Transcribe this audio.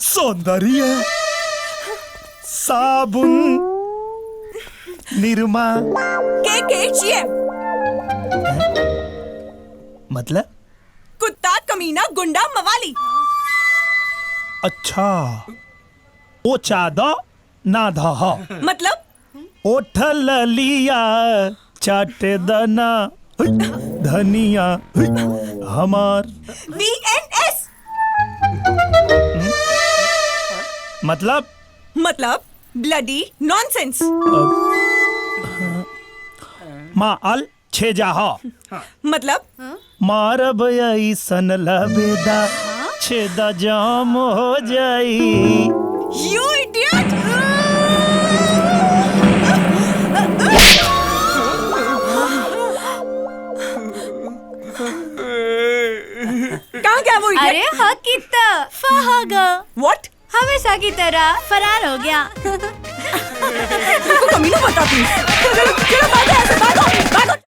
सौंदर्य, साबुन, निरमा, KKGM। मतलब? कुत्ता, कमीना, गुंडा, मवाली। अच्छा, ओ चादा ना धा मतलब ओठल लिया चाटे दना धनिया हमार। VNS। मतलब ब्लडी नॉनसेंस। माँ अल छे जाहा मतलब मारब ऐसन लबेदा छेदा जाम हो जाई। You idiot. कहाँ गया वो idiot? अरे हाँ कितना फहागा What? हमेशा की तरह फरार हो गया। तुमको कमीना बता तू। चलो, चलो, भागो यहाँ से, भागो, भागो।